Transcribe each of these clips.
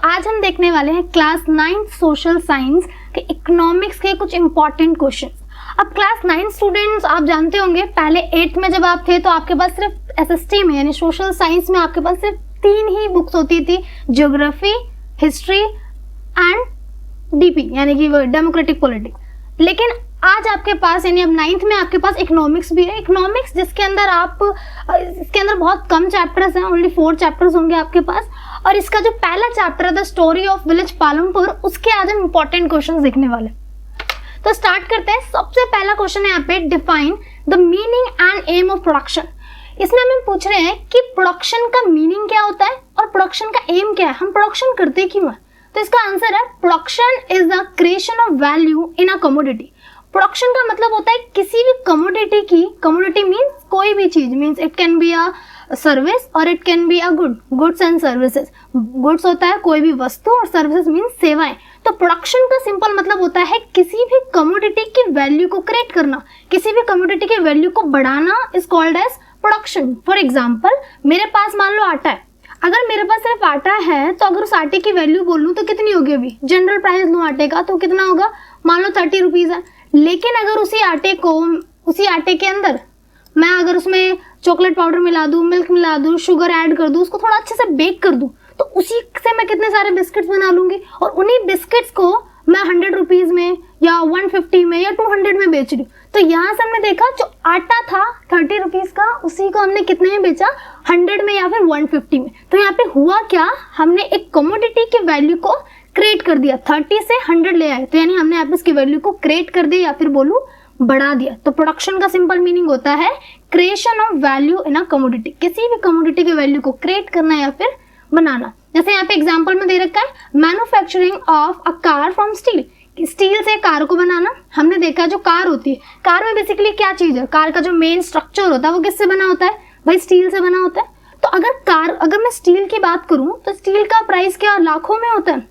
आज हम देखने वाले हैं क्लास 9 सोशल साइंस के इकोनॉमिक्स के कुछ इंपॉर्टेंट क्वेश्चंस। अब क्लास 9 स्टूडेंट्स आप जानते होंगे, पहले 8th में जब आप थे तो आपके पास सिर्फ एसएसटी में यानी सोशल साइंस में आपके पास सिर्फ 3 ही बुक्स होती थी, ज्योग्राफी, हिस्ट्री एंड डीपी यानी कि डेमोक्रेटिक पॉलिटिक्स। लेकिन आज आपके पास यानी अब 9th में आपके पास इकोनॉमिक्स भी है। इकोनॉमिक्स जिसके अंदर इसके अंदर बहुत कम चैप्टर्स हैं, ओनली 4 चैप्टर्स होंगे आपके पास। और इसका जो पहला चैप्टर है the story of village Palampur, उसके आज हम इंपॉर्टेंट क्वेश्चन देखने वाले। तो स्टार्ट करते हैं। सबसे पहला क्वेश्चन है यहाँ पे, define the meaning and aim of production. इसमें हमें पूछ रहे हैं कि प्रोडक्शन का मीनिंग क्या होता है और प्रोडक्शन का एम क्या है, हम प्रोडक्शन करते क्यों है। तो इसका आंसर है production is the creation of value in a commodity. Production का मतलब होता है किसी भी कमोडिटी की, कमोडिटी मीन्स कोई भी चीज, means it can be a service और it can be a goods and services. Goods होता है कोई भी वस्तु और सर्विसेज मीन्स सेवाएं। तो प्रोडक्शन का सिंपल मतलब होता है किसी भी कमोडिटी की वैल्यू को क्रिएट करना, किसी भी कमोडिटी की वैल्यू को बढ़ाना is called as production. For example, मेरे पास मान लो आटा है, अगर मेरे पास सिर्फ आटा है तो अगर उस आटे की वैल्यू बोलूँ तो कितनी होगी, अभी जनरल प्राइस लूँ आटे का तो कितना होगा, मान लो 30 रुपीज़ है। लेकिन अगर उसी आटे के अंदर मैं अगर उसमें चॉकलेट पाउडर मिला दूँ, मिल्क मिला दूँ, शुगर ऐड कर दूँ, उसको थोड़ा अच्छे से बेक कर दूँ, तो उसी से मैं कितने सारे बिस्किट्स बना लूँगी और उन्हीं बिस्किट्स को मैं 100 रुपीज़ में या 150 में या 200 में बेच रही हूँ। तो यहाँ से हमने देखा जो आटा था 30 रुपीज़ का, उसी को हमने कितने में बेचा, 100 में या फिर 150 में। तो यहाँ पे हुआ क्या, हमने एक कमोडिटी की वैल्यू को क्रिएट कर दिया, 30 से 100 ले आए, तो यानी हमने यहाँ पे इसकी वैल्यू को क्रिएट कर दिया या फिर बोलूँ बढ़ा दिया। तो प्रोडक्शन का सिंपल मीनिंग होता है creation of value in a commodity, किसी भी कमोडिटी की वैल्यू को क्रिएट करना या फिर बनाना। जैसे यहाँ पे एग्जांपल में दे रखा है, manufacturing of a car from steel, steel से कार को बनाना। हमने देखा जो कार होती है, कार में बेसिकली क्या चीज है, कार का जो मेन स्ट्रक्चर होता है वो किससे बना होता है, भाई स्टील से बना होता है। तो अगर मैं स्टील की बात करूं तो स्टील का प्राइस क्या लाखों में होता है।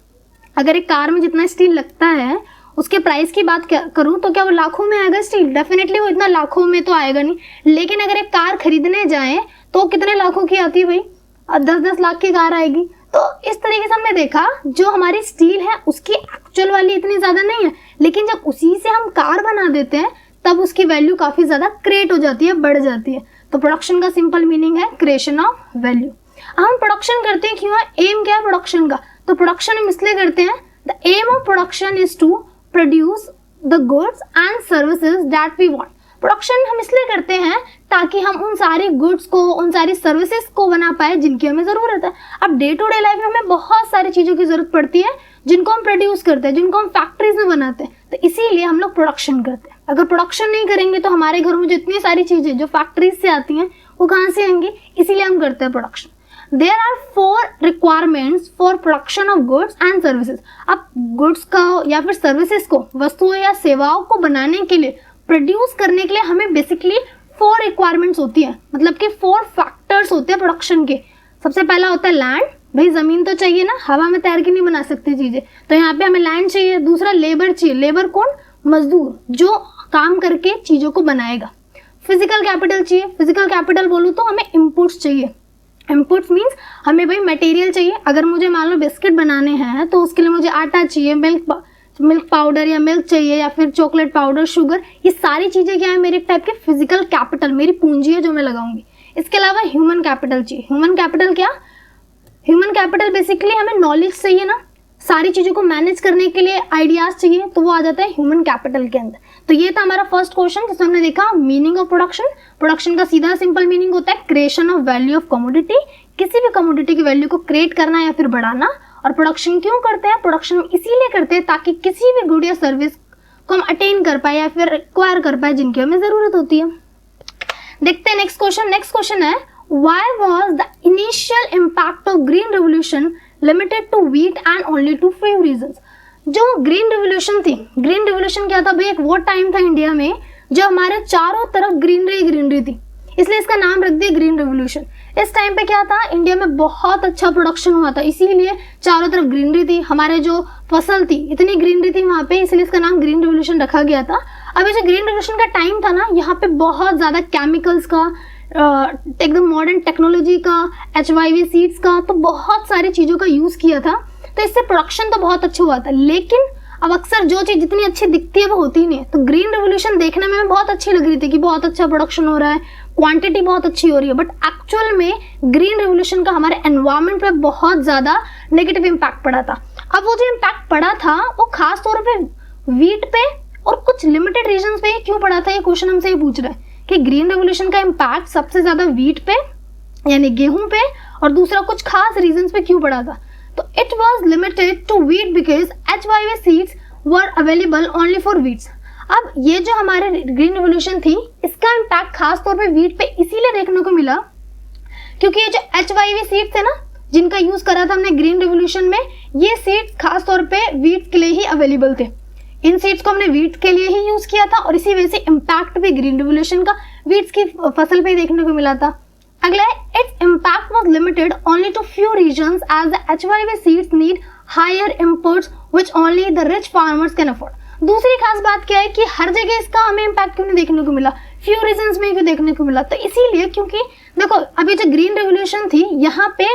अगर एक कार में जितना स्टील लगता है उसके प्राइस की बात करूं तो क्या वो लाखों में आएगा स्टील, डेफिनेटली वो इतना लाखों में तो आएगा नहीं। लेकिन अगर एक कार खरीदने जाए तो कितने लाखों की आती है भाई, 10-10 लाख की कार आएगी। तो इस तरीके से हमने देखा जो हमारी स्टील है उसकी एक्चुअल वैल्यू इतनी ज़्यादा नहीं है, लेकिन जब उसी से हम कार बना देते हैं तब उसकी वैल्यू काफ़ी ज़्यादा क्रिएट हो जाती है, बढ़ जाती है। तो प्रोडक्शन का सिंपल मीनिंग है क्रिएशन ऑफ वैल्यू। हम प्रोडक्शन करते हैं क्यों है, एम क्या है प्रोडक्शन का, तो प्रोडक्शन हम इसलिए करते हैं, the aim of production is to produce the goods and services that we want. Production हम इसलिए करते हैं ताकि हम उन सारे गुड्स को, उन सारी सर्विसेज को बना पाए जिनकी हमें ज़रूरत है। अब डे टू डे लाइफ में हमें बहुत सारी चीज़ों की ज़रूरत पड़ती है जिनको हम प्रोड्यूस करते हैं, जिनको हम फैक्ट्रीज में बनाते हैं, तो इसीलिए हम लोग प्रोडक्शन करते हैं। अगर प्रोडक्शन नहीं करेंगे तो हमारे घरों में जो इतनी सारी चीज़ें जो फैक्ट्रीज से आती हैं वो कहाँ से आएंगी, इसीलिए हम करते हैं production. There are 4 requirements for production of goods and services। अब गुड्स का या फिर सर्विसेज को, वस्तुओं या सेवाओं को बनाने के लिए, प्रोड्यूस करने के लिए हमें बेसिकली 4 रिक्वायरमेंट्स होती है, मतलब कि 4 फैक्टर्स होते हैं प्रोडक्शन के। सबसे पहला होता है लैंड, भाई ज़मीन तो चाहिए ना, हवा में तैर के नहीं बना सकती चीज़ें, तो यहाँ पे हमें लैंड चाहिए। दूसरा लेबर चाहिए, लेबर कौन, मजदूर जो काम करके चीज़ों को बनाएगा। फिजिकल कैपिटल चाहिए, फिजिकल कैपिटल बोलूँ तो हमें इनपुट्स चाहिए। इनपुट्स मीन्स हमें भाई मटेरियल चाहिए। अगर मुझे मान लो बिस्किट बनाने हैं तो उसके लिए मुझे आटा चाहिए, मिल्क पाउडर या मिल्क चाहिए या फिर चॉकलेट पाउडर, शुगर, ये सारी चीज़ें क्या है, मेरे टाइप के फिजिकल कैपिटल, मेरी पूंजी है जो मैं लगाऊंगी। इसके अलावा ह्यूमन कैपिटल चाहिए। ह्यूमन कैपिटल क्या, ह्यूमन कैपिटल बेसिकली हमें नॉलेज चाहिए ना, सारी चीज़ों को मैनेज करने के लिए आइडियाज़ चाहिए, तो वो आ जाता है ह्यूमन कैपिटल के अंदर। तो ये था हमारा फर्स्ट क्वेश्चन जिसमें हमने देखा मीनिंग ऑफ प्रोडक्शन। प्रोडक्शन का सीधा सिंपल मीनिंग होता है creation of value of commodity, किसी भी कमोडिटी की वैल्यू को क्रिएट करना या फिर बढ़ाना। और प्रोडक्शन क्यों करते हैं, प्रोडक्शन इसीलिए करते हैं ताकि किसी भी गुड या सर्विस को हम अटेन कर पाए या फिर एक्वायर कर पाए जिनकी हमें ज़रूरत होती है। देखते हैं नेक्स्ट क्वेश्चन। नेक्स्ट क्वेश्चन है, why was the initial impact of green revolution limited to wheat and only to few regions. जो ग्रीन रेवोल्यूशन थी, ग्रीन रेवोल्यूशन क्या था भाई, एक वो टाइम था इंडिया में जो हमारे चारों तरफ ग्रीनरी थी, इसलिए इसका नाम रख दिया ग्रीन रेवोल्यूशन। इस टाइम पे क्या था, इंडिया में बहुत अच्छा प्रोडक्शन हुआ था, इसीलिए चारों तरफ ग्रीनरी थी, हमारे जो फसल थी इतनी ग्रीनरी थी वहाँ पे, इसलिए इसका नाम ग्रीन रेवोल्यूशन रखा गया था। अब ये जो ग्रीन रेवोल्यूशन का टाइम था ना, यहाँ पे बहुत ज़्यादा केमिकल्स का, एकदम मॉडर्न टेक्नोलॉजी का, HYV सीड्स का, तो बहुत सारी चीज़ों का यूज़ किया था। तो इससे प्रोडक्शन तो बहुत अच्छा हुआ था, लेकिन अब अक्सर जो चीज़ जितनी अच्छी दिखती है वो होती ही नहीं है। तो ग्रीन रेवोल्यूशन देखने में बहुत अच्छी लग रही थी कि बहुत अच्छा प्रोडक्शन हो रहा है, क्वांटिटी बहुत अच्छी हो रही है, बट एक्चुअल में ग्रीन रेवोल्यूशन का हमारे एनवायरनमेंट पे बहुत ज़्यादा नेगेटिव इम्पैक्ट पड़ा था। अब वो जो इम्पैक्ट पड़ा था वो खास तौर पे वीट पे और कुछ लिमिटेड रीजन्स पे क्यों पड़ा था, ये क्वेश्चन हमसे ये पूछ रहा है कि ग्रीन रेवोल्यूशन का इम्पैक्ट सबसे ज़्यादा वीट पे यानी गेहूं पे और दूसरा कुछ खास रीजन्स पे क्यों पड़ा था। तो it was limited to wheat because HYV seeds were available only for wheats. अब ये जो हमारे ग्रीन रेवोल्यूशन थी इसका इम्पैक्ट खास तौर पे वीट पे इसीलिए देखने को मिला क्योंकि ये जो HYV सीड्स थे ना जिनका यूज करा था हमने ग्रीन रेवोल्यूशन में, ये सीड्स खास तौर पे वीट के लिए ही अवेलेबल थे। इन सीड्स को हमने वीट के लिए ही यूज किया था और इसी वजह से इम्पैक्ट भी ग्रीन रेवोल्यूशन का वीट्स की फसल पे ही देखने को मिला था। अगला है its impact was limited only to few regions as the HYV seeds need higher imports which only the rich farmers can afford. दूसरी खास बात क्या है कि हर जगह इसका हमें इम्पैक्ट क्यों नहीं देखने को मिला, फ्यू रीजन्स में क्यों देखने को मिला, तो इसीलिए क्योंकि देखो अभी जो ग्रीन रेवोल्यूशन थी यहाँ पे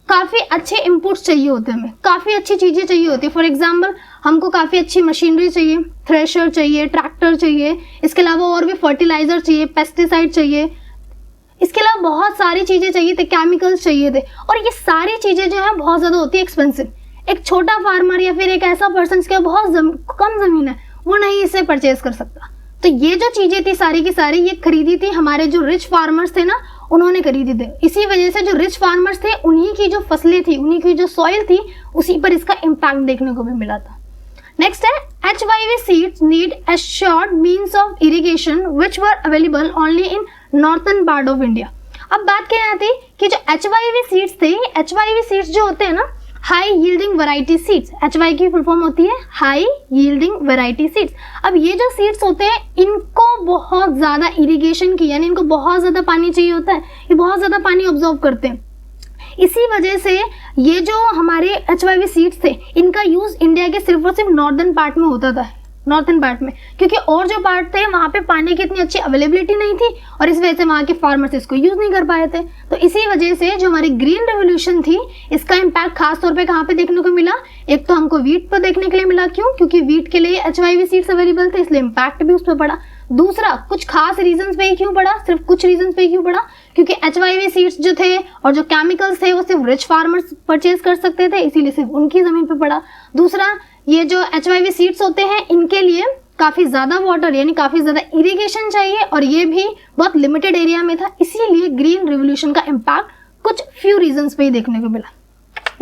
काफ़ी अच्छे इनपुट्स चाहिए होते हैं, हमें काफ़ी अच्छी चीज़ें चाहिए होती है। फॉर एग्जांपल हमको काफ़ी अच्छी मशीनरी चाहिए, थ्रेशर चाहिए, ट्रैक्टर चाहिए, इसके अलावा और भी फर्टिलाइजर चाहिए, पेस्टिसाइड चाहिए, इसके अलावा बहुत सारी चीज़ें चाहिए थे, केमिकल्स चाहिए थे, और ये सारी चीज़ें जो है बहुत ज़्यादा होती है एक्सपेंसिव। एक छोटा फार्मर या फिर एक ऐसा पर्सन जिसके बहुत कम ज़मीन है वो नहीं इसे परचेज कर सकता। तो ये जो चीज़ें थी सारी की सारी ये खरीदी थी हमारे जो रिच फार्मर्स थे ना, उन्होंने खरीदी थी। इसी वजह से जो रिच फार्मर्स थे उन्हीं की जो फसलें थी, उन्हीं की जो सॉइल थी, उसी पर इसका इम्पैक्ट देखने को भी मिला था। नेक्स्ट है HYV seeds need assured means of irrigation which were available only in northern part of India। अब बात क्या आती कि जो HYV सीड्स थे, HYV सीड्स जो होते हैं ना high yielding variety seeds, HY की फुल फॉर्म होती है हाई यील्डिंग वैरायटी सीड्स। अब ये जो सीड्स होते हैं इनको बहुत ज़्यादा इरिगेशन की यानी इनको बहुत ज़्यादा पानी चाहिए होता है, ये बहुत ज़्यादा पानी ऑब्जॉर्व करते हैं। इसी वजह से ये जो हमारे HYV सीड्स थे इनका यूज़ इंडिया के सिर्फ और सिर्फ नॉर्दर्न पार्ट में होता था, नॉर्थन पार्ट में, क्योंकि और जो पार्ट थे वहाँ पे पानी की इतनी अच्छी अवेलेबिलिटी नहीं थी और इस वजह से वहाँ के फार्मर्स इसको यूज़ नहीं कर पाए थे। तो इसी वजह से जो हमारी ग्रीन रेवोल्यूशन थी इसका इम्पैक्ट खास तौर पे कहाँ पे देखने को मिला, एक तो हमको वीट पर देखने के लिए मिला, क्यों, क्योंकि वीट के लिए HYV सीड्स अवेलेबल थे इसलिए इम्पैक्ट भी उस पर पड़ा। दूसरा कुछ खास रीजंस पे ही क्यों पड़ा, सिर्फ कुछ रीजंस पे ही क्यों पड़ा, क्योंकि HYV सीड्स जो थे और जो केमिकल्स थे वो सिर्फ रिच फार्मर्स परचेज कर सकते थे, इसीलिए सिर्फ उनकी ज़मीन पे पड़ा। दूसरा ये जो HYV सीड्स होते हैं इनके लिए काफ़ी ज़्यादा वाटर यानी काफ़ी ज़्यादा इरिगेशन चाहिए और ये भी बहुत लिमिटेड एरिया में था, इसीलिए ग्रीन रेवोल्यूशन का इम्पैक्ट कुछ फ्यू रीजंस पे ही देखने को मिला।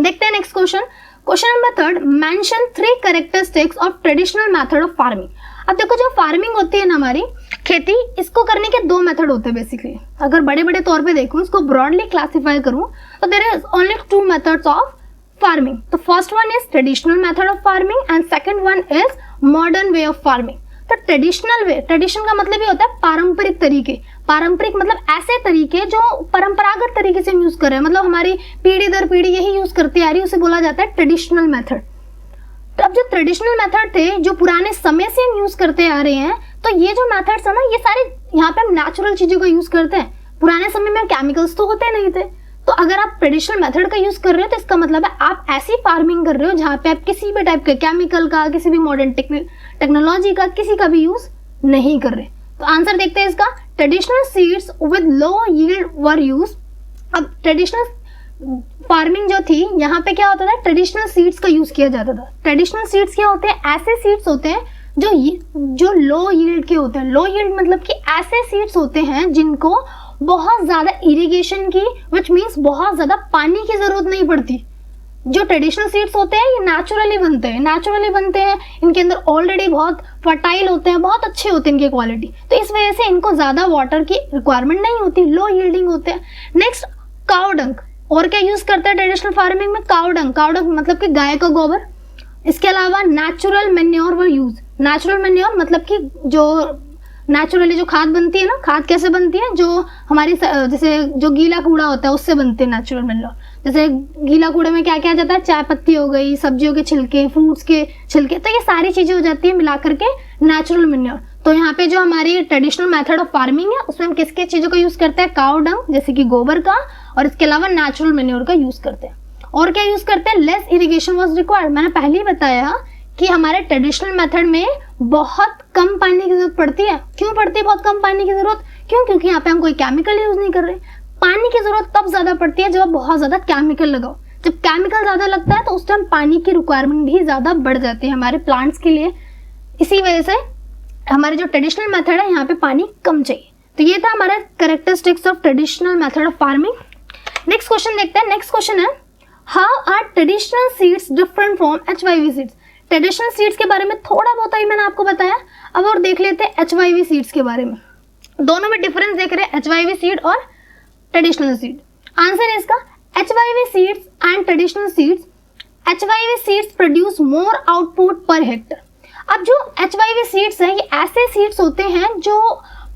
देखते हैं next question. Question number 3, mention 3 characteristics of traditional method of farming. अब देखो जो फार्मिंग होती है ना हमारी खेती, इसको करने के 2 मेथड होते हैं बेसिकली। अगर बड़े बड़े तौर पे देखूँ, इसको ब्रॉडली क्लासीफाई करूँ तो there is only 2 methods of farming. The first one is traditional method of farming and second one is modern way of farming. तो ट्रेडिशनल वे, ट्रेडिशन का मतलब ये होता है पारंपरिक तरीके, पारंपरिक मतलब ऐसे तरीके जो परंपरागत तरीके से हम यूज कर रहे हैं, मतलब हमारी पीढ़ी दर पीढ़ी यही यूज करती आ रही है, उसे बोला जाता है ट्रेडिशनल मेथड। तो अब जो ट्रेडिशनल मेथड थे जो पुराने समय से हम यूज करते आ रहे हैं, तो ये जो मेथड्स है ना ये सारे यहाँ पे हम नेचुरल चीजों का यूज करते हैं। पुराने समय में केमिकल्स तो होते नहीं थे, तो अगर आप ट्रेडिशनल मेथड का यूज कर रहे हो तो इसका मतलब है आप ऐसी फार्मिंग कर रहे हो जहाँ पे आप किसी भी टाइप के केमिकल का, किसी भी मॉडर्न टेक्नोलॉजी का, किसी का भी यूज नहीं कर रहे। तो आंसर देखते हैं इसका, traditional seeds with low yield were use. अब ट्रेडिशनल फार्मिंग जो थी यहाँ पे क्या होता था, ट्रेडिशनल सीड्स का यूज किया जाता था। ट्रेडिशनल सीड्स क्या होते हैं, ऐसे सीड्स होते हैं जो लो यील्ड के होते हैं। लो यील्ड मतलब कि ऐसे सीड्स होते हैं जिनको बहुत ज़्यादा इरिगेशन की, विच मीन्स बहुत ज़्यादा पानी की ज़रूरत नहीं पड़ती। जो ट्रेडिशनल सीड्स होते हैं ये नेचुरली बनते हैं, इनके अंदर ऑलरेडी बहुत फर्टाइल होते हैं, बहुत अच्छे होते हैं इनकी क्वालिटी, तो इस वजह से इनको ज़्यादा वाटर की रिक्वायरमेंट नहीं होती, लो यील्डिंग होते हैं। नेक्स्ट काउ डंग, और क्या यूज़ करते हैं ट्रेडिशनल फार्मिंग में, काउ डंग मतलब कि गाय का गोबर। इसके अलावा natural manure were use. Natural manure मतलब कि जो नेचुरली जो खाद बनती है ना, खाद कैसे बनती है, जो हमारी जैसे जो गीला कूड़ा होता है उससे बनते हैं नेचुरल मैन्योर। जैसे गीला कूड़े में क्या क्या आ जाता है, चाय पत्ती हो गई, सब्जियों के छिलके, फ्रूट्स के छिलके, तो ये सारी चीज़ें हो जाती है मिला करके नेचुरल मैन्योर। तो यहाँ पे जो हमारी ट्रेडिशनल मेथड ऑफ फार्मिंग है उसमें हम किसके चीज़ों का यूज़ करते हैं, काउ डंग जैसे कि गोबर का, और इसके अलावा नेचुरल मैन्योर का यूज़ करते हैं। और क्या यूज करते हैं, लेस इरिगेशन वाज रिक्वायर्ड। मैंने पहले ही बताया कि हमारे ट्रेडिशनल मेथड में बहुत कम पानी की जरूरत पड़ती है। क्यों पड़ती है बहुत कम पानी की जरूरत? क्यों? क्योंकि यहाँ पे हम कोई केमिकल यूज नहीं कर रहे। पानी की जरूरत तब ज्यादा पड़ती है जब आप बहुत ज्यादा केमिकल लगाओ। जब केमिकल ज्यादा लगता है तो उस टाइम पानी की रिक्वायरमेंट भी ज्यादा बढ़ जाती है हमारे प्लांट्स के लिए। इसी वजह से हमारे जो ट्रेडिशनल मेथड है यहाँ पे पानी कम चाहिए। तो ये था हमारा characteristics of traditional method of farming. Next question देखते हैं। नेक्स्ट क्वेश्चन है, how are traditional seeds different from HYV seeds? Traditional seeds के बारे में थोड़ा बहुत ही मैंने आपको बताया, अब और देख लेते हैं HYV सीड्स के बारे में। दोनों में डिफरेंस देख रहे हैं, HYV सीड और ट्रेडिशनल सीड। आंसर है इसका HYV seeds and traditional seeds. HYV seeds produce more output per hectare. अब जो HYV सीड्स हैं ये ऐसे सीड्स होते हैं जो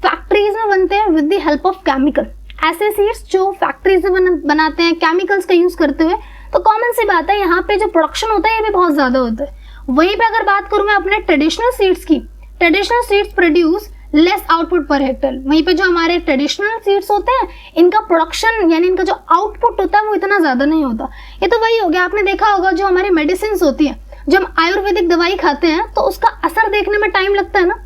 फैक्ट्रीज में बनते हैं with the help of chemical. ऐसे सीड्स जो फैक्ट्रीज में बनाते हैं केमिकल्स का यूज करते हुए, तो कॉमन सी बात है यहाँ पे जो प्रोडक्शन होता है ये भी बहुत ज्यादा होता है। वहीं पे अगर बात करूं मैं अपने ट्रेडिशनल सीड्स की, traditional seeds produce less output per hectare. वहीं पे जो हमारे ट्रेडिशनल सीड्स होते हैं इनका प्रोडक्शन यानी इनका जो आउटपुट होता है वो इतना ज्यादा नहीं होता। ये तो वही हो गया, आपने देखा होगा जो हमारी मेडिसिन होती है, जब हम आयुर्वेदिक दवाई खाते हैं तो उसका असर देखने में टाइम लगता है ना।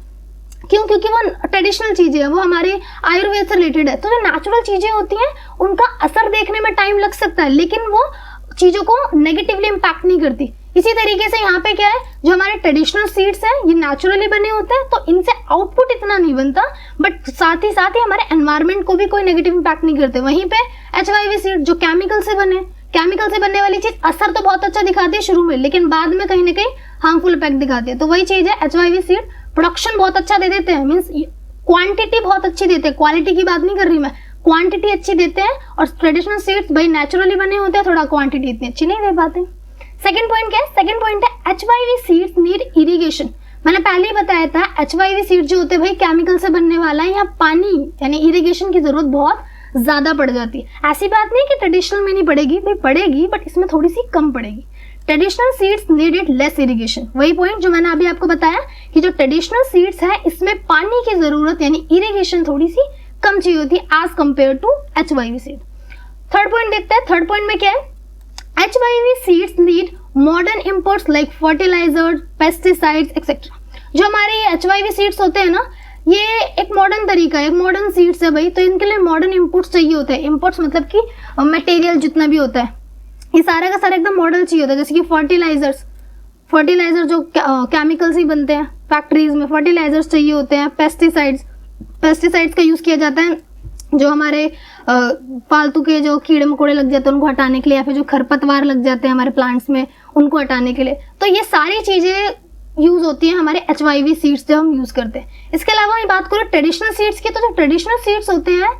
क्यों? क्योंकि वो ट्रेडिशनल चीजें है, वो हमारे आयुर्वेद से रिलेटेड है। तो जो नेचुरल चीजें होती हैं उनका असर देखने में टाइम लग सकता है, लेकिन वो चीजों को नेगेटिवली इम्पैक्ट नहीं करती। इसी तरीके से यहाँ पे क्या है, जो हमारे ट्रेडिशनल सीड्स हैं ये नेचुरली बने होते हैं तो इनसे आउटपुट इतना नहीं बनता, बट साथ ही हमारे एनवायरमेंट को भी कोई नेगेटिव इम्पैक्ट नहीं करते। वहीं पे HYV सीड जो केमिकल से बनने वाली चीज असर तो बहुत अच्छा दिखाती है शुरू में, लेकिन बाद में कहीं ना कहीं हार्मफुल इफेक्ट दिखाती है। तो वही चीज है, HYV सीड प्रोडक्शन बहुत अच्छा दे देते हैं, मीन्स क्वांटिटी बहुत अच्छी देते हैं, क्वालिटी की बात नहीं कर रही मैं, क्वांटिटी अच्छी देते हैं। और ट्रेडिशनल सीड्स भाई नेचुरली बने होते हैं, थोड़ा क्वांटिटी इतनी अच्छी नहीं दे पाते। सेकंड पॉइंट क्या है? सेकंड पॉइंट है HYV सीड्स नीड इरिगेशन। मैंने पहले ही बताया था HYV सीड जो होते हैं भाई केमिकल से बनने वाला है, यहाँ पानी यानी इरिगेशन की जरूरत बहुत ज्यादा पड़ जाती है। ऐसी बात नहीं कि ट्रेडिशनल में नहीं पड़ेगी, भाई पड़ेगी, बट इसमें थोड़ी सी कम पड़ेगी। Traditional seeds needed less irrigation. वही पॉइंट जो मैंने अभी आपको बताया कि जो ट्रेडिशनल सीड्स है इसमें पानी की जरूरत यानी इरिगेशन थोड़ी सी कम चाहिए होती है as compare to HYV seed. Third point देखते हैं। थर्ड पॉइंट में क्या है, HYV seeds need modern imports like fertilisers, pesticides etcetera. जो हमारे HYV सीड्स होते हैं ना, ये एक मॉडर्न तरीका है, एक मॉडर्न सीड्स है भाई, तो इनके लिए मॉडर्न इंपोर्ट्स चाहिए होते हैं। इंपोर्ट्स मतलब कि मटेरियल जितना भी होता है ये सारा का सारा एकदम मॉडल चाहिए होता है। जैसे कि फर्टिलाइजर जो केमिकल्स ही बनते हैं फैक्ट्रीज में, फर्टिलाइजर्स चाहिए होते हैं। पेस्टिसाइड्स का यूज किया जाता है जो हमारे फालतू के जो कीड़े मकोड़े लग जाते हैं उनको हटाने के लिए, या फिर जो खरपतवार लग जाते हैं हमारे प्लांट्स में उनको हटाने के लिए। तो ये सारी चीजें यूज होती है हमारे HYV सीड्स जो हम यूज करते हैं। इसके अलावा मैं बात करूँ ट्रेडिशनल सीड्स की, तो जो ट्रेडिशनल सीड्स होते हैं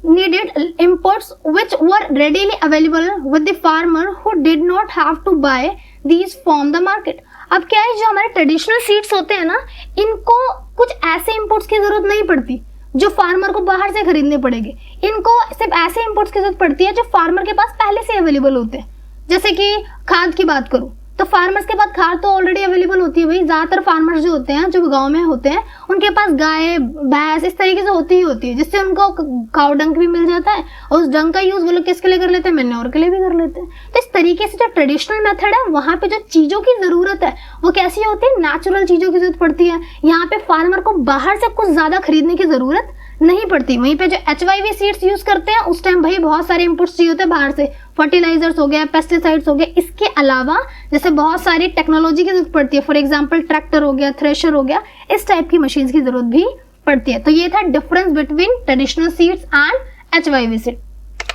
needed imports which were readily available with the farmer who did not have to buy these from the market। अब क्या है, जो हमारे ट्रेडिशनल सीड्स होते हैं ना, इनको कुछ ऐसे इंपोर्ट्स की जरूरत नहीं पड़ती जो फार्मर को बाहर से खरीदने पड़ेंगे। इनको सिर्फ ऐसे इंपोर्ट्स की जरूरत पड़ती है जो फार्मर के पास पहले से अवेलेबल होते हैं। जैसे कि खाद की बात करूं तो फार्मर्स के पास खाद तो ऑलरेडी अवेलेबल होती है भाई। ज्यादातर फार्मर्स जो होते हैं, जो गांव में होते हैं, उनके पास गाय भैंस इस तरीके से होती ही है, जिससे उनको काउ डंक भी मिल जाता है और उस डंक का यूज वो लोग किसके लिए कर लेते हैं, मैन्योर के लिए भी कर लेते हैं। तो इस तरीके से जो ट्रेडिशनल मेथड है वहाँ पे जो चीजों की जरूरत है वो कैसी होती है, नेचुरल चीजों की जरूरत पड़ती है। यहाँ पे फार्मर को बाहर से कुछ ज्यादा खरीदने की जरूरत नहीं पड़ती। वहीं पे जो HYV सीड्स यूज करते हैं उस टाइम भाई बहुत सारे इंपुट्स चाहिए होते हैं बाहर से, फर्टिलाइजर्स हो गया, पेस्टिसाइड्स हो गया। इसके अलावा जैसे बहुत सारी टेक्नोलॉजी की जरूरत पड़ती है, फॉर एग्जांपल ट्रैक्टर हो गया, थ्रेशर हो गया, इस टाइप की मशीन्स की जरूरत भी पड़ती है। तो ये था difference between traditional seeds and HYV seed.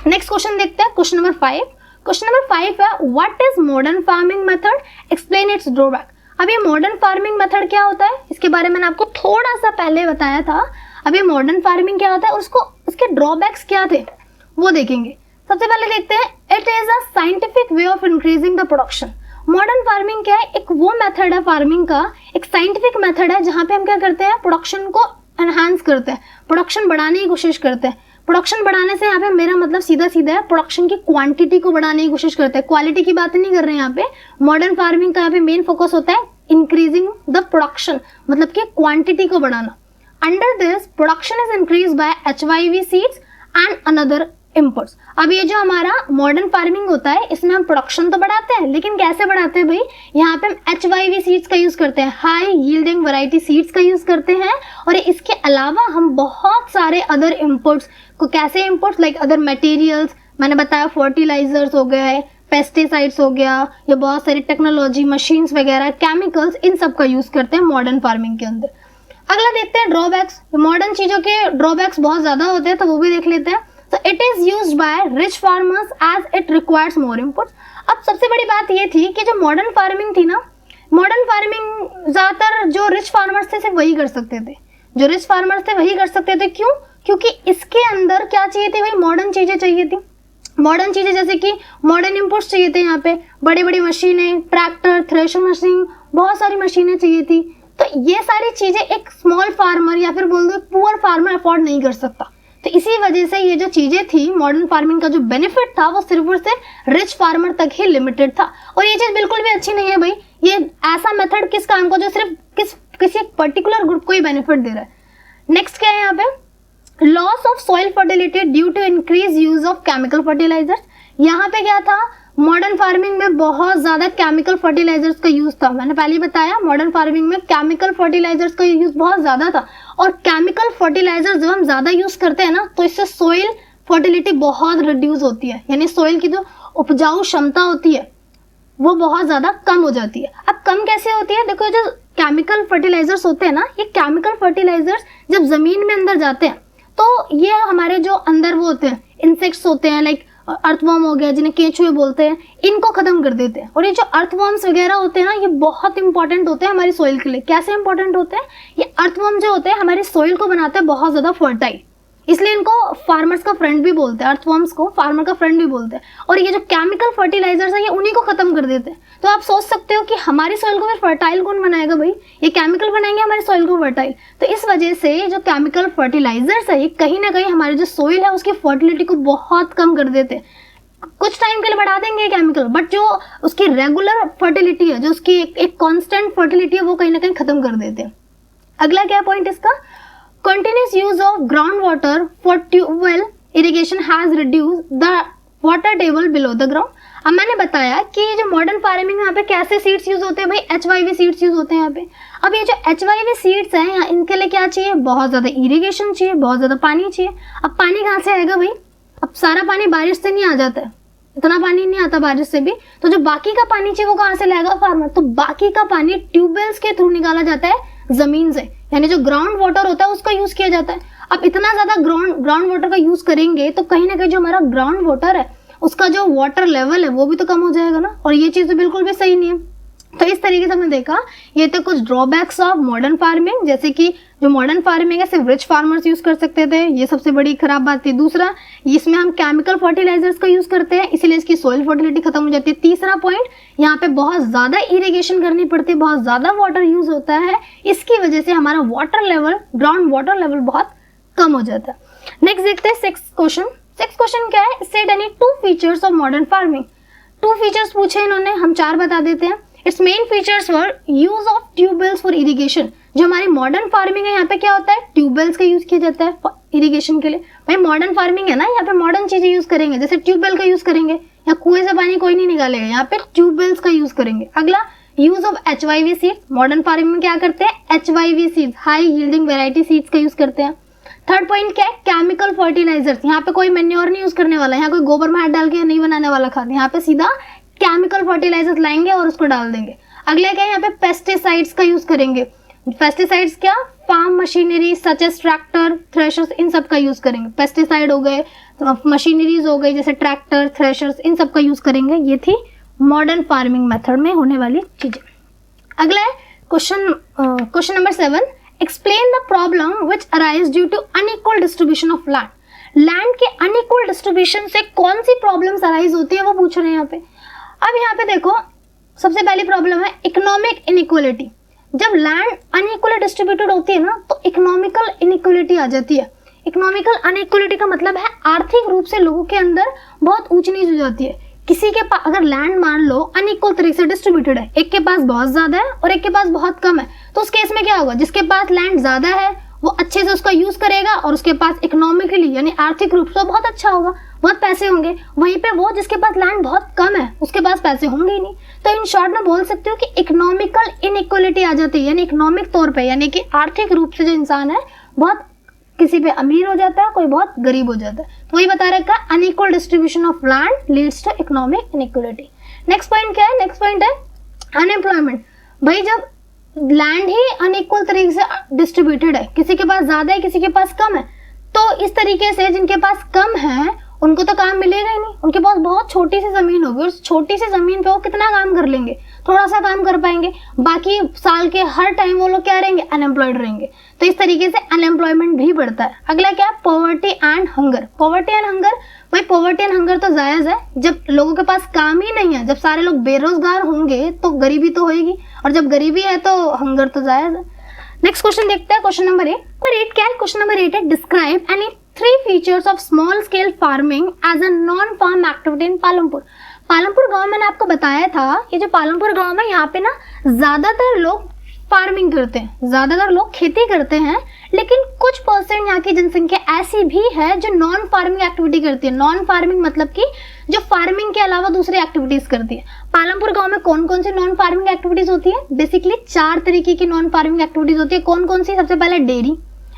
Next question देखते हैं, क्वेश्चन नंबर 5। क्वेश्चन नंबर 5 है what is modern farming method, explain it's drawback. अब ये मॉडर्न फार्मिंग मेथड क्या होता है इसके बारे में मैंने आपको थोड़ा सा पहले बताया था। अब ये मॉडर्न फार्मिंग क्या होता है, उसको उसके ड्रॉबैक्स क्या थे वो देखेंगे। सबसे पहले देखते हैं, it is a scientific way of increasing the production. Modern farming क्या है, एक वो मेथड है फार्मिंग का, एक साइंटिफिक मेथड है जहाँ पे हम क्या करते हैं, प्रोडक्शन को एनहांस करते हैं, प्रोडक्शन बढ़ाने की कोशिश करते हैं। प्रोडक्शन बढ़ाने से यहाँ पे मेरा मतलब सीधा सीधा है प्रोडक्शन की क्वांटिटी को बढ़ाने की कोशिश करते हैं, क्वालिटी की बात नहीं कर रहे हैं। यहाँ पे मॉडर्न फार्मिंग का यहाँ पे मेन फोकस होता है इंक्रीजिंग द प्रोडक्शन, मतलब कि क्वांटिटी को बढ़ाना। Under this production is increase by HYV seeds and another inputs. अब ये जो हमारा मॉडर्न फार्मिंग होता है इसमें हम प्रोडक्शन तो बढ़ाते हैं, लेकिन कैसे बढ़ाते हैं भाई, यहाँ पे हम HYV सीड्स का यूज करते हैं, हाई यील्डिंग वैरायटी सीड्स का यूज करते हैं। और इसके अलावा हम बहुत सारे अदर इनपुट्स को, कैसे इनपुट्स लाइक अदर मटेरियल्स, मैंने बताया फर्टिलाइजर्स हो गए, पेस्टिसाइड्स हो गया, या बहुत सारी टेक्नोलॉजी मशीन्स वगैरह, केमिकल्स, इन सब का यूज करते हैं मॉडर्न फार्मिंग के अंदर। अगला देखते हैं ड्रॉबैक्स। मॉडर्न चीजों के ड्रॉबैक्स बहुत ज्यादा होते हैं तो वो भी देख लेते हैं। तो it is used by rich farmers as it requires more inputs. अब सबसे बड़ी बात ये थी कि जो मॉडर्न फार्मिंग थी ना, मॉडर्न फार्मिंग ज्यादातर जो रिच फार्मर्स थे सिर्फ वही कर सकते थे, जो रिच फार्मर्स थे वही कर सकते थे। क्यों? क्योंकि इसके अंदर क्या चाहिए थी भाई, मॉडर्न चीजें चाहिए थी। मॉडर्न चीजें जैसे कि मॉडर्न इनपुट्स चाहिए थे, यहाँ पे बड़ी बड़ी मशीनें, ट्रैक्टर, थ्रेशर मशीन, बहुत सारी मशीनें चाहिए थी। तो ये सारी चीजें एक स्मॉल फार्मर या फिर बोल दो पुअर फार्मर अफोर्ड नहीं कर सकता। तो इसी वजह से ये जो चीजें थी, मॉडर्न फार्मिंग का जो बेनिफिट था वो सिर्फ और सिर्फ रिच फार्मर तक ही लिमिटेड था। और ये चीज बिल्कुल भी अच्छी नहीं है भाई। ये ऐसा मेथड किस काम को जो सिर्फ किसी एक पर्टिकुलर ग्रुप को ही बेनिफिट दे रहा है। नेक्स्ट क्या है यहाँ पे, loss of soil fertility due to increase use of chemical fertilisers. यहाँ पे क्या था, मॉडर्न फार्मिंग में बहुत ज्यादा केमिकल फर्टिलाइजर्स का यूज था। मैंने पहले ही बताया मॉडर्न फार्मिंग में केमिकल फर्टिलाइजर्स का यूज बहुत ज्यादा था। और केमिकल फर्टिलाइजर्स जब हम ज्यादा यूज करते हैं ना तो इससे सॉइल फर्टिलिटी बहुत रिड्यूस होती है, यानी सॉइल की जो उपजाऊ क्षमता होती है वो बहुत ज्यादा कम हो जाती है। अब कम कैसे होती है, देखो जो केमिकल फर्टिलाइजर्स होते हैं ना, ये केमिकल फर्टिलाइजर्स जब जमीन में अंदर जाते हैं तो ये हमारे जो अंदर वो होते हैं इंसेक्ट्स होते हैं, लाइक अर्थवर्म हो गया जिन्हें केंचुए बोलते हैं, इनको खत्म कर देते हैं। और ये जो अर्थवर्म्स वगैरह होते हैं ना, ये बहुत इंपॉर्टेंट होते हैं हमारी सॉइल के लिए। कैसे इंपॉर्टेंट होते हैं, ये अर्थवर्म जो होते हैं हमारी सॉइल को बनाते हैं बहुत ज्यादा फर्टाइल, इसलिए इनको फार्मर्स का फ्रेंड भी बोलते हैं, अर्थवर्म्स को फार्मर का फ्रेंड भी बोलते हैं। और ये जो केमिकल फर्टिलाइजर्स है ये उन्हीं को खत्म कर देते हैं। तो आप सोच सकते हो कि हमारी सॉइल को फिर फर्टाइल कौन बनाएगा भाई, ये केमिकल बनाएंगे हमारी सॉइल को फर्टाइल। तो इस वजह से जो केमिकल फर्टिलाइजर्स है ये कहीं ना कहीं हमारी जो सॉइल है उसकी फर्टिलिटी को बहुत कम कर देते हैं। कुछ टाइम के लिए बढ़ा देंगे केमिकल, बट जो उसकी रेगुलर फर्टिलिटी है, जो उसकी एक कांस्टेंट फर्टिलिटी है, वो कहीं ना कहीं खत्म कर देते हैं। अगला क्या पॉइंट इसका, continuous use of ground water for tubewell irrigation has reduced the water table below the ground. अब मैंने बताया कि जो मॉडर्न फार्मिंग में यहाँ पे कैसे सीड्स यूज होते हैं भाई, HYV सीड्स यूज होते हैं यहाँ पे। अब ये जो HYV सीड्स हैं यहाँ, इनके लिए क्या चाहिए, बहुत ज्यादा इरिगेशन चाहिए, बहुत ज्यादा पानी चाहिए। अब पानी कहाँ से आएगा भाई, अब सारा पानी बारिश से नहीं आ जाता है, इतना पानी नहीं आता बारिश से भी, तो जो बाकी का पानी चाहिए वो कहाँ से लाएगा फार्मर, तो बाकी का पानी ट्यूबवेल्स के थ्रू निकाला जाता है जमीन से, यानी जो ग्राउंड वाटर होता है उसका यूज किया जाता है। अब इतना ज्यादा ग्राउंड वाटर का यूज करेंगे तो कहीं ना कहीं जो हमारा ग्राउंड वाटर है उसका जो वाटर लेवल है वो भी तो कम हो जाएगा ना, और ये चीज तो बिल्कुल भी सही नहीं है। तो इस तरीके से हमने देखा ये तो कुछ ड्रॉबैक्स ऑफ मॉडर्न फार्मिंग, जैसे कि जो मॉडर्न फार्मिंग है सिर्फ रिच फार्मर्स यूज कर सकते थे, ये सबसे बड़ी खराब बात थी। दूसरा, इसमें हम केमिकल फर्टिलाइजर्स का यूज करते हैं इसीलिए इसकी सॉइल फर्टिलिटी खत्म हो जाती है। तीसरा पॉइंट, यहाँ पे बहुत ज्यादा इरिगेशन करनी पड़ती है, बहुत ज्यादा वाटर यूज होता है, इसकी वजह से हमारा water level, ground water level बहुत कम हो जाता है। नेक्स्ट देखते हैं सिक्स्थ क्वेश्चन। सिक्स्थ क्वेश्चन क्या है, state any 2 features of modern farming. 2 features पूछे इन्होंने, हम 4 बता देते हैं। It's main features were use of tube wells for irrigation. जो हमारी मॉडर्न फार्मिंग है यहाँ पे क्या होता है, ट्यूबवेल्स का यूज किया जाता है इरिगेशन के लिए। भाई मॉडर्न फार्मिंग है ना, यहाँ पे मॉडर्न चीजें यूज करेंगे, जैसे ट्यूबवेल का यूज करेंगे, या कुएं से पानी कोई नहीं निकालेगा, यहाँ पे ट्यूबवेल्स का यूज करेंगे। अगला, use of HYV seed. Modern farming में क्या करते हैं, HYV seeds, high yielding variety seeds का यूज करते हैं। थर्ड पॉइंट क्या है, केमिकल फर्टिलाइजर्स। यहाँ पे कोई मैन्योर नहीं यूज करने वाला, यहाँ कोई गोबर में हाथ डाल के नहीं बनाने वाला खाद, यहाँ पे सीधा केमिकल फर्टिलाइजर्स लाएंगे और उसको डाल देंगे। अगले क्या है, यहाँ पे पेस्टिसाइड्स का यूज करेंगे। पेस्टिसाइड्स क्या, farm machinery such as tractor, threshers, इन सब का यूज करेंगे। पेस्टिसाइड हो गए, मशीनरीज हो गई जैसे ट्रैक्टर, थ्रेशर्स, इन सब का यूज करेंगे। ये थी मॉडर्न फार्मिंग मेथड में होने वाली चीजें। अगला है question number 7, explain the problem which arise due to unequal distribution of land. Land के अनइक्वल डिस्ट्रीब्यूशन से कौन सी प्रॉब्लम्स अराइज होती है वो पूछ रहे हैं यहाँ पे। अब यहाँ पे देखो, सबसे पहली प्रॉब्लम है इकोनॉमिक इनइक्वलिटी। जब लैंड अनइक्वली डिस्ट्रीब्यूटेड होती है ना तो इकोनॉमिकल इनइक्वलिटी आ जाती है। इकोनॉमिकल अनइक्वलिटी का मतलब है आर्थिक रूप से लोगों के अंदर बहुत ऊंच नीच हो जाती है। किसी के पास अगर लैंड मान लो अनइक्वल तरीके से डिस्ट्रीब्यूटेड है, एक के पास बहुत ज्यादा है और एक के पास बहुत कम है, तो उस केस में क्या होगा, जिसके पास लैंड ज्यादा है वो अच्छे से उसका यूज करेगा और उसके पास इकोनॉमिकली यानी आर्थिक रूप से बहुत अच्छा होगा, बहुत पैसे होंगे, वहीं पे वो जिसके पास लैंड बहुत कम है उसके पास पैसे होंगे ही नहीं। तो इन शॉर्ट में बोल सकते हो कि इकोनॉमिकल इनइक्वालिटी आ जाती है, यानी इकोनॉमिक तौर पे, यानी कि आर्थिक रूप से जो इंसान है बहुत किसी पे अमीर हो जाता है, कोई बहुत गरीब हो जाता है। तो वही बता रखा है, unequal distribution of land leads to economic inequality. Next point क्या है? नेक्स्ट पॉइंट है अनएम्प्लॉयमेंट। भाई जब लैंड ही अनइक्वल तरीके से डिस्ट्रीब्यूटेड है, किसी के पास ज्यादा है किसी के पास कम है, तो इस तरीके से जिनके पास कम है उनको तो काम मिलेगा ही नहीं, उनके पास बहुत छोटी सी जमीन होगी, उस छोटी सी जमीन पे वो कितना काम कर लेंगे, थोड़ा सा काम कर पाएंगे, बाकी साल के हर टाइम वो लोग क्या रहेंगे? अनएम्प्लॉयड रहेंगे। तो इस तरीके से अनएम्प्लॉयमेंट भी बढ़ता है। अगला क्या है? Poverty and hunger. Poverty and hunger, भाई पॉवर्टी एंड हंगर तो जायज है, जब लोगों के पास काम ही नहीं है, जब सारे लोग बेरोजगार होंगे तो गरीबी तो होगी, और जब गरीबी है तो हंगर तो जायज है। नेक्स्ट क्वेश्चन देखते हैं, क्वेश्चन नंबर 8 क्या है? क्वेश्चन नंबर 8 है, describe any 3 features of small scale farming as a non farm activity in Palampur. Palampur गांव मैंने आपको बताया था कि जो पालमपुर गांव है यहाँ पे ना ज्यादातर लोग फार्मिंग करते हैं, ज्यादातर लोग खेती करते हैं, लेकिन कुछ परसेंट यहाँ की जनसंख्या ऐसी भी है जो नॉन फार्मिंग एक्टिविटी करती है। नॉन फार्मिंग मतलब कि जो फार्मिंग के अलावा दूसरी एक्टिविटीज करती है। पालमपुर गांव में कौन कौन सी नॉन फार्मिंग एक्टिविटीज होती है? बेसिकली 4 तरीके की नॉन फार्मिंग एक्टिविटीज होती है। कौन कौन सी? सबसे पहले डेयरी।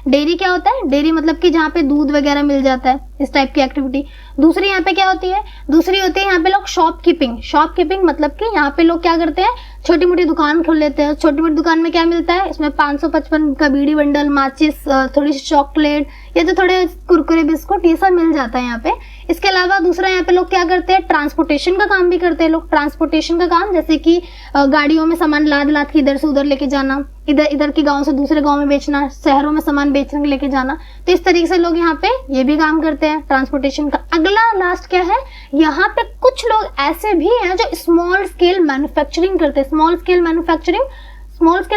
डेयरी क्या होता है? डेयरी मतलब कि जहाँ पे दूध वगैरह मिल जाता है, इस टाइप की एक्टिविटी। दूसरी यहाँ पे क्या होती है? दूसरी होती है यहाँ पे लोग शॉपकीपिंग। शॉपकीपिंग मतलब कि यहाँ पे लोग क्या करते हैं? छोटी मोटी दुकान खोल लेते हैं। छोटी मोटी दुकान में क्या मिलता है? इसमें 555 का बीड़ी बंडल, माचिस, थोड़ी सी चॉकलेट, या तो थोड़े कुरकुरे बिस्कुट, ये सब मिल जाता है यहाँ पे। इसके अलावा दूसरा यहाँ पे लोग क्या करते हैं? ट्रांसपोर्टेशन का काम भी करते हैं लोग। ट्रांसपोर्टेशन का काम जैसे कि गाड़ियों में सामान लाद लाद के इधर से उधर लेके जाना, इधर के गांव से दूसरे गांव में बेचना, शहरों में सामान बेचने के लेके जाना। तो इस तरीके से लोग यहाँ पे ये भी काम करते हैं ट्रांसपोर्टेशन का। अगला लास्ट क्या है? यहाँ पे कुछ लोग ऐसे भी हैं जो स्मॉल स्केल मैन्युफैक्चरिंग करते हैं। स्मॉल स्केल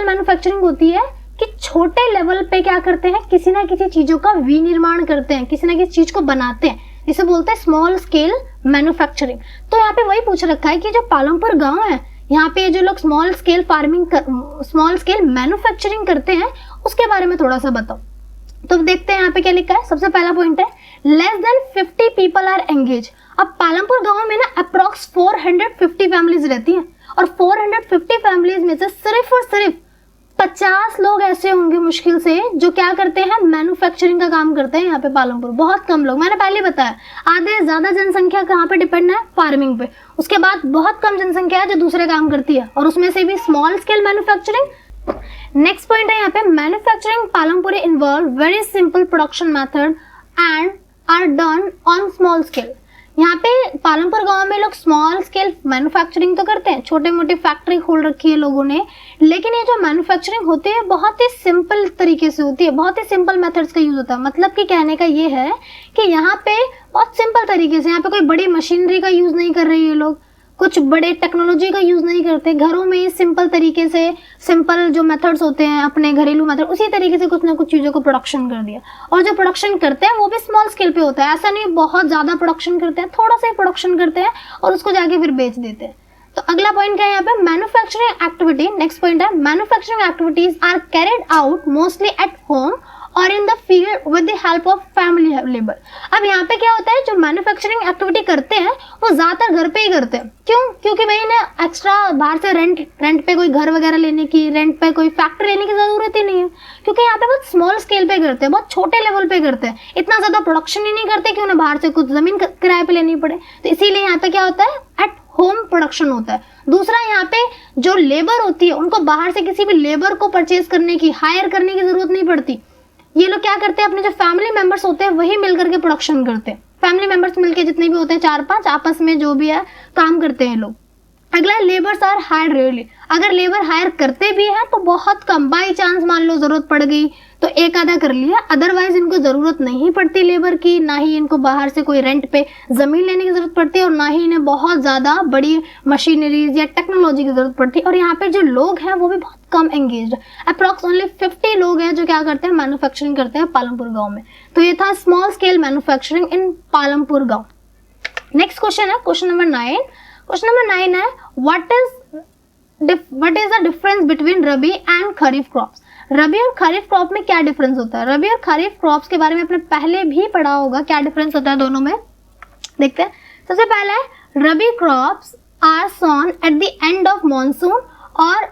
मैन्युफैक्चरिंग होती है कि छोटे लेवल पे क्या करते हैं? किसी ना किसी चीजों का विनिर्माण करते हैं, किसी ना किसी चीज को बनाते हैं, इसे बोलते हैं स्मॉल स्केल मैन्युफैक्चरिंग। तो यहाँ पे वही पूछ रखा है कि जो पालमपुर गांव है यहाँ पे जो लोग स्मॉल स्केल मैन्युफैक्चरिंग करते हैं उसके बारे में थोड़ा सा बताओ। तो देखते हैं यहाँ पे क्या लिखा है। सबसे पहला पॉइंट है, less than 50 people are engage. अब पालमपुर गांव में ना अप्रॉक्स 450 फैमिलीज रहती हैं, और 450 फैमिलीज में से सिर्फ और सिर्फ 50 लोग ऐसे होंगे मुश्किल से जो क्या करते हैं? मैन्युफैक्चरिंग का काम करते हैं यहाँ पे पालमपुर। बहुत कम लोग, मैंने पहले बताया, आधे ज्यादा जनसंख्या कहाँ पे डिपेंड है? फार्मिंग पे। उसके बाद बहुत कम जनसंख्या है जो दूसरे काम करती है, और उसमें से भी small scale manufacturing. Next point है यहाँ पे, manufacturing Palampur involve very simple production method and are done on small scale. यहाँ पे पालमपुर गांव में लोग स्मॉल स्केल मैन्युफैक्चरिंग तो करते हैं, छोटे मोटे फैक्ट्री खोल रखी है लोगों ने, लेकिन ये जो मैन्युफैक्चरिंग होती है बहुत ही सिंपल तरीके से होती है, बहुत ही सिंपल मेथड्स का यूज होता है। मतलब कि कहने का ये है कि यहाँ पे बहुत सिंपल तरीके से, यहाँ पे कोई बड़ी मशीनरी का यूज नहीं कर रही है लोग, कुछ बड़े टेक्नोलॉजी का यूज नहीं करते, घरों में ही सिंपल तरीके से, सिंपल जो मेथड्स होते हैं अपने घरेलू मेथड, उसी तरीके से कुछ ना कुछ चीजों को प्रोडक्शन कर दिया। और जो प्रोडक्शन करते हैं वो भी स्मॉल स्केल पे होता है, ऐसा नहीं बहुत ज्यादा प्रोडक्शन करते हैं, थोड़ा सा ही प्रोडक्शन करते हैं और उसको जाके फिर बेच देते हैं। तो अगला पॉइंट क्या है यहाँ पे? Manufacturing activity. नेक्स्ट पॉइंट है, manufacturing activities are carried out mostly at home और in the field with the help of family labour. अब यहाँ पे क्या होता है, जो मैन्युफैक्चरिंग एक्टिविटी करते हैं वो ज्यादातर घर पे ही करते हैं। क्यों? क्योंकि भाई ना एक्स्ट्रा बाहर से रेंट पे कोई घर वगैरह लेने की, रेंट पे कोई फैक्ट्री लेने की जरूरत ही नहीं है, क्योंकि यहाँ पे बहुत स्मॉल स्केल पे करते हैं, बहुत छोटे लेवल पे करते हैं, इतना ज्यादा प्रोडक्शन ही नहीं करते कि उन्हें बाहर से कुछ जमीन किराए पे लेनी पड़े। तो इसीलिए यहाँ पे क्या होता है? एट होम प्रोडक्शन होता है। दूसरा, यहाँ पे जो लेबर होती है उनको बाहर से किसी भी लेबर को परचेज करने की, हायर करने की जरूरत नहीं पड़ती। ये लोग क्या करते हैं? अपने जो फैमिली मेंबर्स होते हैं वही मिलकर के प्रोडक्शन करते हैं। फैमिली मेंबर्स मिलके जितने भी होते हैं 4-5 आपस में जो भी है काम करते हैं लोग। अगला, लेबर्स आर हायर्ड रेयरली। अगर लेबर हायर करते भी हैं तो बहुत कम, बाई चांस मान लो जरूरत पड़ गई तो एक आधा कर लिया, अदरवाइज इनको जरूरत नहीं पड़ती लेबर की, ना ही इनको बाहर से कोई रेंट पे जमीन लेने की जरूरत पड़ती है, और ना ही इन्हें बहुत ज्यादा बड़ी मशीनरीज या टेक्नोलॉजी की जरूरत पड़ती है। और यहाँ पे जो लोग हैं वो भी बहुत कम एंगेज्ड, अप्रॉक्स ओनली 50 लोग हैं जो क्या करते हैं? मैन्युफैक्चरिंग करते हैं पालमपुर गाँव में। तो ये था small scale manufacturing in Palampur गाँव। नेक्स्ट क्वेश्चन है क्वेश्चन नंबर 9। क्वेश्चन नंबर 9 है, what is the difference between rabi and kharif crops. Rabi और खरीफ क्रॉप में क्या डिफरेंस होता है? रबी और खरीफ क्रॉप्स के बारे में आपने पहले भी पढ़ा होगा, क्या डिफरेंस होता है दोनों में। देखते हैं। सबसे पहला है rabi crops are sown at the end of monsoon और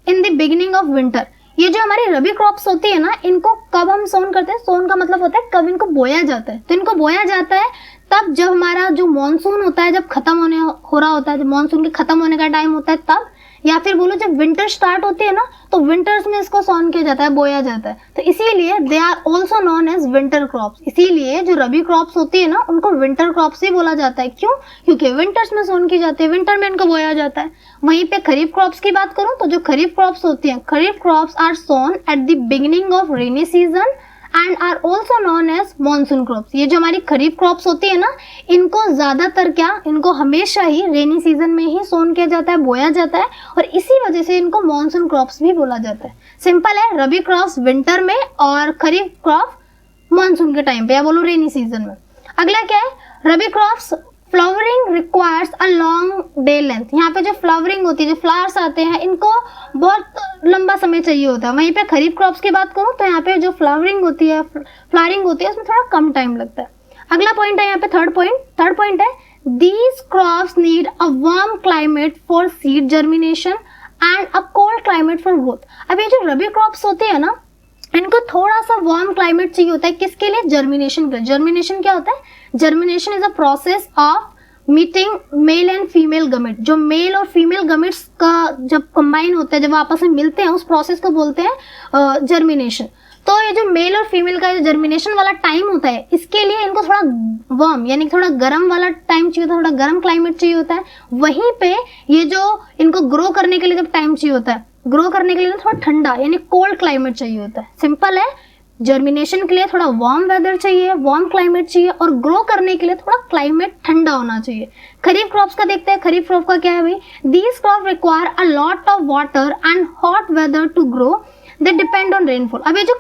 in the beginning of winter. ये जो हमारी रबी क्रॉप्स होती है ना, इनको कब हम सोन करते हैं? सोन का मतलब होता है कब इनको बोया जाता है। तो इनको बोया जाता है तब जब हमारा जो मॉनसून होता है, जब खत्म हो रहा होता है, जब मॉनसून के खत्म होने का टाइम होता है तब, या फिर बोलो जब विंटर स्टार्ट होती है ना, तो विंटर्स में इसको सोन किया जाता है, बोया जाता है। तो इसीलिए they are also known as winter crops. इसीलिए जो रबी क्रॉप्स होती है ना, उनको विंटर क्रॉप्स ही बोला जाता है। क्यों? क्योंकि विंटर्स में सोन की जाती है, विंटर में इनको बोया जाता है। वहीं पे खरीफ क्रॉप्स की बात करूं तो जो खरीफ क्रॉप्स होती हैं, kharif crops are sown at the beginning of rainy season and are also known as monsoon crops. ये जो हमारी खरीफ क्रॉप्स होती है ना, इनको ज्यादातर इनको हमेशा ही रेनी सीजन में ही सोन किया जाता है, बोया जाता है, और इसी वजह से इनको मॉनसून क्रॉप्स भी बोला जाता है। सिंपल है, रबी क्रॉप्स विंटर में और खरीफ क्रॉप मॉनसून के टाइम पे, या बोलो रेनी सीजन में। अगला क्या है? Rabi crops flowering requires a long day length. यहाँ पे जो फ्लावरिंग होती है, जो फ्लावर्स आते हैं, इनको बहुत लंबा समय चाहिए होता है। वहीं पे खरीफ क्रॉप्स की बात करूँ तो यहाँ पे जो फ्लावरिंग होती है, उसमें थोड़ा कम टाइम लगता है। अगला पॉइंट है यहाँ पे थर्ड पॉइंट है these crops need a warm climate for seed germination and a cold climate for growth. अब ये जो रबी क्रॉप्स होती है ना, इनको थोड़ा सा वार्म क्लाइमेट चाहिए होता है। किसके लिए? जर्मिनेशन के लिए। जर्मिनेशन क्या होता है? Germination is a process of meeting male and female gamete. जो मेल और फीमेल गमेट्स का जब कंबाइन होता है, जब आपस में मिलते हैं, उस प्रोसेस को बोलते हैं जर्मिनेशन। तो ये जो मेल और फीमेल का जो जर्मिनेशन वाला टाइम होता है, इसके लिए इनको थोड़ा वार्म यानी थोड़ा गर्म वाला टाइम चाहिए होता है, थोड़ा गर्म क्लाइमेट चाहिए होता है। वहीं पे ये जो इनको ग्रो करने के लिए जब टाइम चाहिए होता है, ग्रो करने के लिए थोड़ा ठंडा यानी कोल्ड क्लाइमेट चाहिए होता है। सिंपल है, जर्मिनेशन के लिए थोड़ा वार्म वेदर चाहिए, वार्म क्लाइमेट चाहिए, और ग्रो करने के लिए थोड़ा क्लाइमेट ठंडा होना चाहिए। खरीफ क्रॉप्स का देखते हैं। खरीफ क्रॉप का क्या है भाई? These crop require a lot of water and hot weather to grow, they depend on rainfall. अब ये जो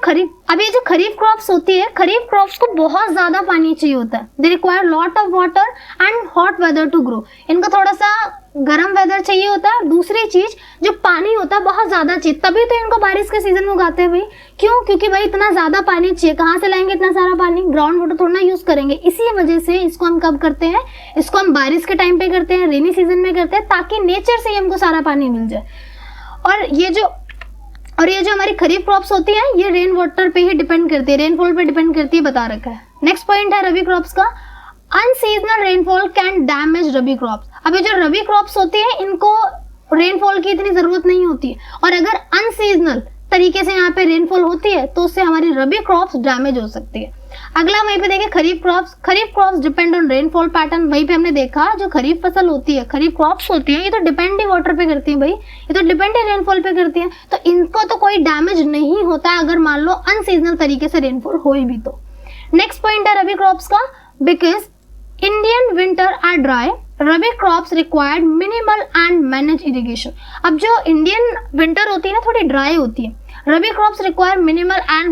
खरीफ क्रॉप्स होती है, खरीफ क्रॉप्स को बहुत ज्यादा पानी चाहिए होता है। They require lot of water and hot weather to grow. इनको थोड़ा सा गर्म वेदर चाहिए होता है। दूसरी चीज, जो पानी होता है बहुत ज्यादा चाहिए, तभी तो इनको बारिश के सीजन में उगाते हैं भाई। क्यों? क्योंकि भाई इतना ज्यादा पानी चाहिए, कहाँ से लाएंगे इतना सारा पानी? ग्राउंड वाटर थोड़ा ना यूज करेंगे। इसी वजह से इसको हम कब करते हैं? इसको हम बारिश के टाइम पे करते हैं, रेनी सीजन में करते हैं, ताकि नेचर से ही हमको सारा पानी मिल जाए। और ये जो हमारी खरीफ क्रॉप्स होती है, ये रेन वाटर पे ही डिपेंड करती है, रेनफॉल पे डिपेंड करती है, बता रखा है। नेक्स्ट पॉइंट है रबी क्रॉप्स का, unseasonal rainfall can damage rabi crops. अब ये जो रबी क्रॉप्स होती है, इनको रेनफॉल की इतनी जरूरत नहीं होती है, और अगर अनसीजनल तरीके से यहाँ पे रेनफॉल होती है तो उससे हमारी रबी क्रॉप्स डैमेज हो सकती है। अगला वहीं पे देखें kharif crops depend on rainfall pattern. वहीं पे हमने देखा जो खरीफ फसल होती है, खरीफ क्रॉप्स होती है, ये तो डिपेंड ही वाटर पे करती है भाई, ये तो डिपेंड ही रेनफॉल पे करती है। तो इनको तो कोई डैमेज नहीं होता है अगर मान लो अनसीजनल तरीके से रेनफॉल हो भी तो। नेक्स्ट पॉइंट है रबी क्रॉप्स का, because Indian winter are dry, rabi crops required minimal and manage irrigation. अब जो इंडियन विंटर होती है ना, थोड़ी ड्राई होती है। Rabi crops require minimal and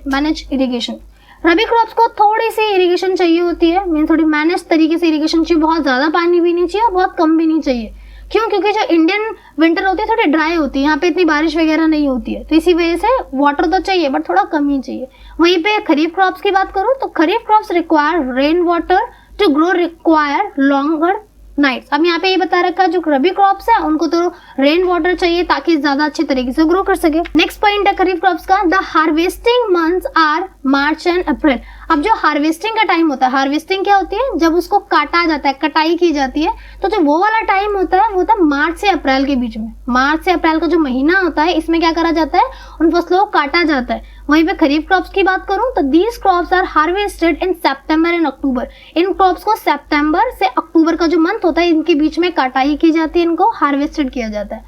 manage irrigation. Rabi crops को थोड़ी सी इरिगेशन चाहिए होती है, मीन थोड़ी मैनेज तरीके से इरिगेशन चाहिए, बहुत ज्यादा पानी भी नहीं चाहिए और बहुत कम भी नहीं चाहिए। क्यों? क्योंकि जो इंडियन विंटर होती है थोड़ी ड्राई होती है, यहाँ पे इतनी बारिश वगैरह नहीं होती है, तो इसी वजह से वाटर तो चाहिए बट थोड़ा कम ही चाहिए। वहीं पे खरीफ क्रॉप्स की बात करूँ तो kharif crops require rain water to grow, require longer nights. अब यहाँ पे ये बता रखा है जो रबी क्रॉप्स है उनको तो रेन वाटर चाहिए ताकि ज्यादा अच्छे तरीके से ग्रो कर सके। नेक्स्ट पॉइंट है खरीफ क्रॉप्स का, the harvesting months are March and April. अब जो हार्वेस्टिंग का टाइम होता है, हार्वेस्टिंग क्या होती है? जब उसको काटा जाता है, कटाई की जाती है, तो जो वो वाला टाइम होता है वो होता है मार्च से अप्रैल के बीच में। मार्च से अप्रैल का जो महीना होता है, इसमें क्या करा जाता है? उन फसलों को काटा जाता है। वहीं पे खरीफ क्रॉप्स की बात करूं तो these crops are harvested in September and October. इन क्रॉप्स को सितंबर से अक्टूबर का जो मंथ होता है, इनके बीच में काटाई की जाती है, इनको हार्वेस्टेड किया जाता है।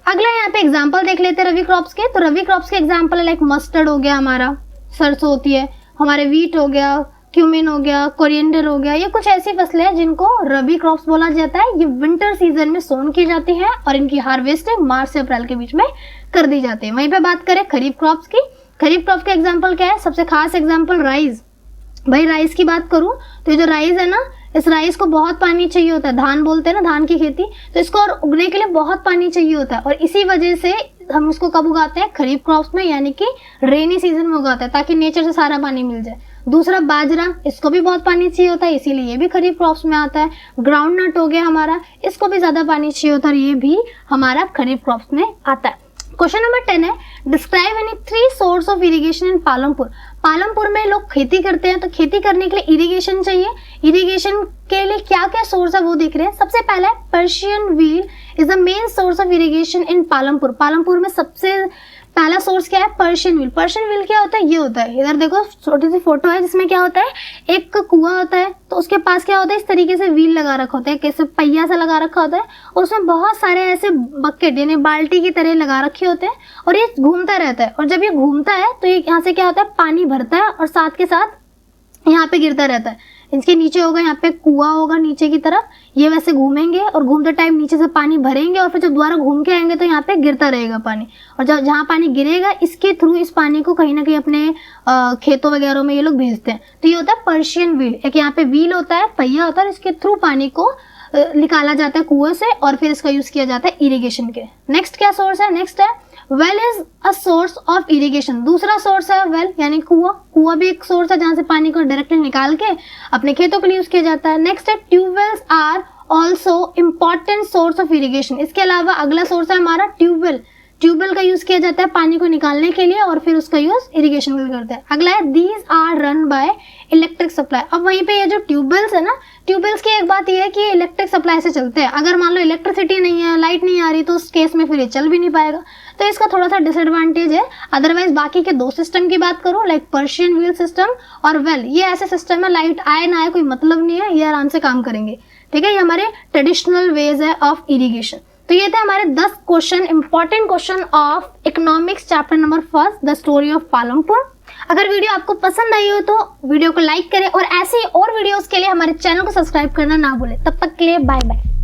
अगला यहाँ पे एग्जाम्पल देख लेते हैं रबी क्रॉप्स के। तो रबी क्रॉप्स के एग्जाम्पल है लाइक मस्टर्ड हो गया, हमारा सरसों होती है, हमारे वीट हो गया, क्यूमिन हो गया, कोरिएंडर हो गया। ये कुछ ऐसी फसलें हैं जिनको रबी क्रॉप्स बोला जाता है। ये विंटर सीजन में सोन की जाती है और इनकी हार्वेस्टिंग मार्च से अप्रैल के बीच में कर दी जाती है। वहीं पे बात करें खरीफ क्रॉप्स की, खरीफ क्रॉप का एग्जाम्पल क्या है? सबसे खास एग्जाम्पल राइस। भाई राइस की बात करूं तो ये जो राइस है ना, इस राइस को बहुत पानी चाहिए होता है। धान बोलते हैं ना, धान की खेती, तो इसको और उगने के लिए बहुत पानी चाहिए होता है, और इसी वजह से हम उसको कब उगाते हैं? खरीफ क्रॉप्स में, यानी कि रेनी सीजन में उगाते हैं ताकि नेचर से सारा पानी मिल जाए। दूसरा बाजरा, इसको भी बहुत पानी चाहिए होता है, इसीलिए ये भी खरीफ क्रॉप्स में आता है। ग्राउंड नट हो गया हमारा, इसको भी ज्यादा पानी चाहिए होता है और ये भी हमारा खरीफ क्रॉप्स में आता है। क्वेश्चन नंबर 10 है, describe any 3 source of irrigation इन पालमपुर। पालमपुर में लोग खेती करते हैं, तो खेती करने के लिए इरिगेशन चाहिए। इरिगेशन के लिए क्या क्या सोर्स है वो देख रहे हैं। सबसे पहला है Persian wheel is the main source of irrigation इन पालमपुर। पालमपुर में सबसे पहला सोर्स क्या है? Persian wheel. पर्शियन व्हील क्या होता है? ये होता है, इधर देखो छोटी सी फोटो है जिसमें क्या होता है, एक कुआं होता है, तो उसके पास क्या होता है, इस तरीके से व्हील लगा रखा होता है, कैसे पहिया सा लगा रखा होता है, और उसमें बहुत सारे ऐसे बकेट यानी बाल्टी की तरह लगा रखे होते हैं और ये घूमता रहता है। और जब ये घूमता है तो ये यहाँ से क्या होता है, पानी भरता है और साथ के साथ यहाँ पे गिरता रहता है। इसके नीचे होगा, यहाँ पे कुआं होगा नीचे की तरफ, ये वैसे घूमेंगे और घूमते टाइम नीचे से पानी भरेंगे और फिर जब दोबारा घूम के आएंगे तो यहाँ पे गिरता रहेगा पानी। और जब जहाँ पानी गिरेगा इसके थ्रू इस पानी को कहीं ना कहीं अपने खेतों वगैरह में ये लोग भेजते हैं। तो ये होता है पर्शियन व्हील। एक यहाँ पे व्हील होता है, पहिया होता है, इसके थ्रू पानी को निकाला जाता है कुएं से और फिर इसका यूज किया जाता है इरिगेशन के। नेक्स्ट क्या सोर्स है? नेक्स्ट है well is a source of irrigation. दूसरा सोर्स है वेल यानी कुआं। कुआं भी एक सोर्स है जहां से पानी को डायरेक्टली निकाल के अपने खेतों के लिए यूज किया जाता है। नेक्स्ट है tubewells are also important source of irrigation. इसके अलावा अगला सोर्स है हमारा ट्यूबवेल। ट्यूबवेल का यूज किया जाता है पानी को निकालने के लिए और फिर उसका यूज इरिगेशन के लिए करते हैं। अगला है these are run by electric supply. अब वहीं पे ये जो ट्यूबवेल्स है ना, ट्यूबवेल्स की एक बात ये है कि ये इलेक्ट्रिक सप्लाई से चलते हैं। अगर मान लो इलेक्ट्रिसिटी नहीं है, लाइट नहीं आ रही, तो उस केस में फिर ये चल भी नहीं पाएगा। तो इसका थोड़ा सा डिसएडवांटेज है। अदरवाइज बाकी के 2 सिस्टम की बात करूं, लाइक पर्शियन व्हील सिस्टम और वेल, ये ऐसे सिस्टम है लाइट आए ना आए कोई मतलब नहीं है, ये आराम से काम करेंगे। ठीक है, ये हमारे ट्रेडिशनल वेज है ऑफ इरिगेशन। तो ये थे हमारे 10 question, important question of economics chapter number 1 the story of Palampur. अगर वीडियो आपको पसंद आई हो तो वीडियो को लाइक करें और ऐसे ही और वीडियोस के लिए हमारे चैनल को सब्सक्राइब करना ना भूलें। तब तक के लिए बाय बाय।